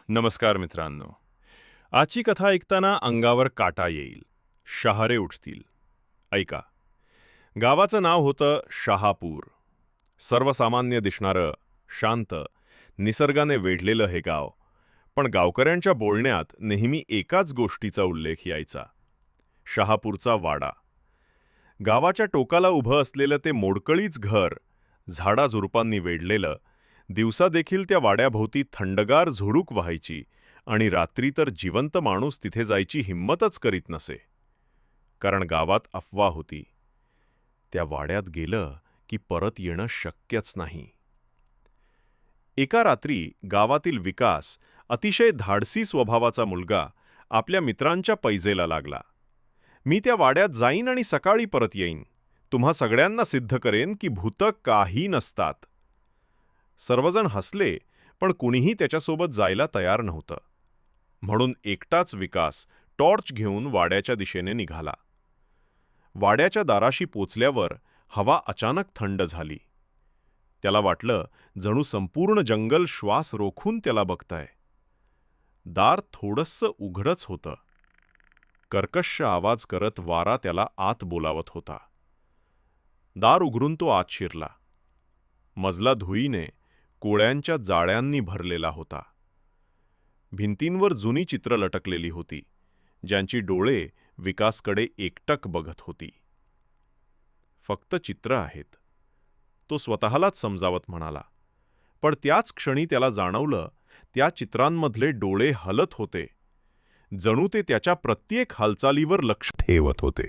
नमस्कार मित्रांनो. आजची कथा ऐकताना अंगावर काटा येईल, शहारे उठतील. ऐका. गावाचं नाव होतं शहापूर. सर्वसामान्य दिसणारं, शांत, निसर्गाने वेढलेलं हे गाव. पण गावकऱ्यांच्या बोलण्यात नेहमी एकाच गोष्टीचा उल्लेख यायचा: शहापूरचा वाडा. गावाच्या टोकाला उभं असलेलं ते मोडकळीच घर, झाडाझुडपांनी वेढलेलं, दिवसा देखील त्या वाड्याभोवती थंडगार झुळूक व्हायची आणि रात्री तर जिवंत माणूस तिथे जायची हिंमतच करीत नसे. कारण गावात अफवा होती, त्या वाड्यात गेलं की परत येणं शक्यच नाही. एका रात्री गावातील विकास, अतिशय धाडसी स्वभावाचा मुलगा, आपल्या मित्रांच्या पैजेला लागला. मी त्या वाड्यात जाईन आणि सकाळी परत येईन. तुम्हा सगळ्यांना सिद्ध करेन की भूतं काही नसतात. सर्वजण हसले, पण कुणीही त्याच्यासोबत जायला तयार नव्हतं. म्हणून एकटाच विकास टॉर्च घेऊन वाड्याच्या दिशेने निघाला. वाड्याच्या दाराशी पोचल्यावर हवा अचानक थंड झाली. त्याला वाटलं जणू संपूर्ण जंगल श्वास रोखून त्याला बघतंय. दार थोडंसं उघडच होतं. कर्कश आवाज करत वारा त्याला आत बोलावत होता. दार उघडून तो आत शिरला. मजला धुईने, कोळ्यांच्या जाळ्यांनी भरलेला होता. भिंतींवर जुनी चित्र लटकलेली होती, ज्यांची डोळे विकासकडे एकटक बघत होती. फक्त चित्र आहेत, तो स्वतःलाच समजावत म्हणाला. पण त्याच क्षणी त्याला जाणवलं, त्या चित्रांमधले डोळे हलत होते, जणू ते त्याच्या प्रत्येक हालचालीवर लक्ष ठेवत होते.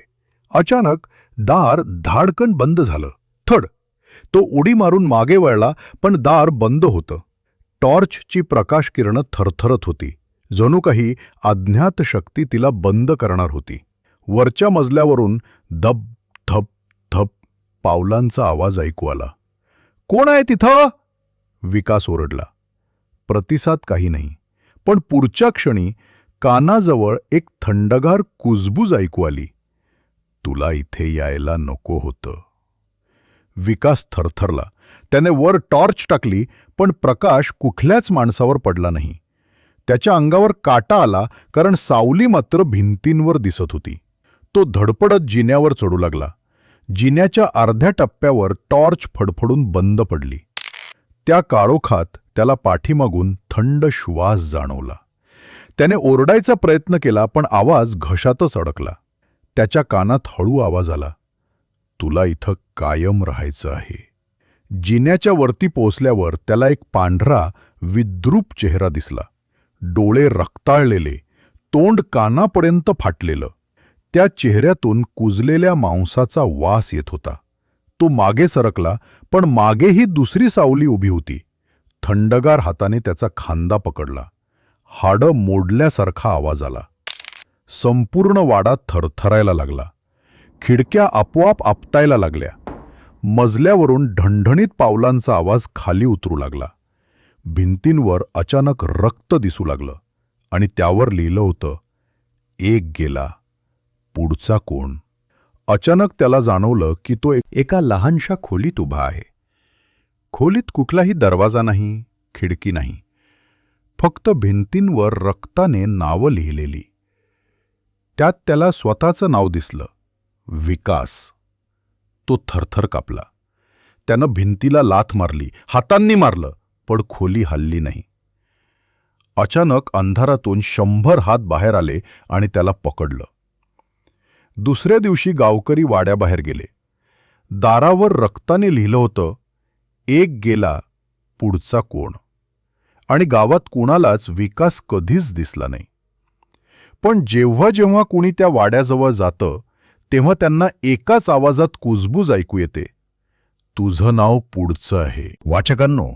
अचानक दार धाडकन बंद झालं. थड. तो उडी मारून मागे वळला, पण दार बंद होतं. टॉर्चची प्रकाश किरणं थरथरत होती, जणू काही अज्ञात शक्ती तिला बंद करणार होती. वरच्या मजल्यावरून धप धप धप पावलांचा आवाज ऐकू आला. कोण आहे तिथं? विकास ओरडला. प्रतिसाद काही नाही. पण पुढच्या क्षणी कानाजवळ एक थंडगार कुजबूज ऐकू आली. तुला इथे यायला नको होतं. विकास थरथरला. त्याने वर टॉर्च टाकली, पण प्रकाश कुठल्याच माणसावर पडला नाही. त्याच्या अंगावर काटा आला, कारण सावली मात्र भिंतींवर दिसत होती. तो धडपडत जिन्यावर चढू लागला. जिन्याच्या अर्ध्या टप्प्यावर टॉर्च फडफडून बंद पडली. त्या काळोखात त्याला पाठीमागून थंड श्वास जाणवला. त्याने ओरडायचा प्रयत्न केला, पण आवाज घशातच अडकला. त्याच्या कानात हळू आवाज आला, तुला इथं कायम राहायचं आहे. जिन्याच्या वरती पोचल्यावर त्याला एक पांढरा, विद्रूप चेहरा दिसला. डोळे रक्ताळलेले, तोंड कानापर्यंत फाटलेलं. त्या चेहऱ्यातून कुजलेल्या मांसाचा वास येत होता. तो मागे सरकला, पण मागेही दुसरी सावली उभी होती. थंडगार हाताने त्याचा खांदा पकडला. हाडं मोडल्यासारखा आवाज आला. संपूर्ण वाडा थरथरायला लागला. खिडक्या आपोआप आपटायला लागल्या. मजल्यावरून ढणढणीत पावलांचा आवाज खाली उतरू लागला. भिंतींवर अचानक रक्त दिसू लागलं आणि त्यावर लिहिलं होतं, एक गेला, पुढचा कोण? अचानक त्याला जाणवलं की तो एका लहानशा खोलीत उभा आहे. खोलीत कुठलाही दरवाजा नाही, खिडकी नाही. फक्त भिंतींवर रक्ताने नावं लिहिलेली. त्यात त्याला स्वतःचं नाव दिसलं, विकास. तो थरथर कापला. त्यानं भिंतीला लाथ मारली, हातांनी मारलं, पण खोली हलली नाही. अचानक अंधारातून 100 हात बाहेर आले आणि त्याला पकडलं. दुसऱ्या दिवशी गावकरी वाड्याबाहेर गेले. दारावर रक्ताने लिहिलं होतं, एक गेला, पुढचा कोण? आणि गावात कुणालाच विकास कधीच दिसला नाही. पण जेव्हा जेव्हा कुणी त्या वाड्याजवळ जातं, तेव्हा त्यांना एकाच आवाजात कुजबूज ऐकू येते, तुझं नाव पुढचं आहे. वाचकांनो,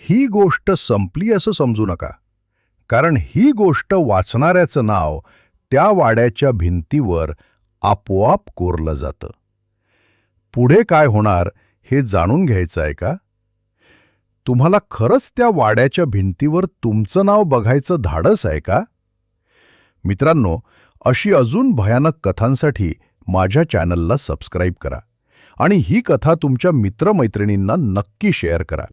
ही गोष्ट संपली असं समजू नका, कारण ही गोष्ट वाचणाऱ्याचं नाव त्या वाड्याच्या भिंतीवर आपोआप कोरलं जातं. पुढे काय होणार हे जाणून घ्यायचं आहे का? तुम्हाला खरंच त्या वाड्याच्या भिंतीवर तुमचं नाव बघायचं धाडस आहे का? मित्रांनो, अशी अजून भयानक कथांसाठी माझ्या चॅनलला सबस्क्राईब करा आणि ही कथा तुमच्या मित्रमैत्रिणींना नक्की शेअर करा.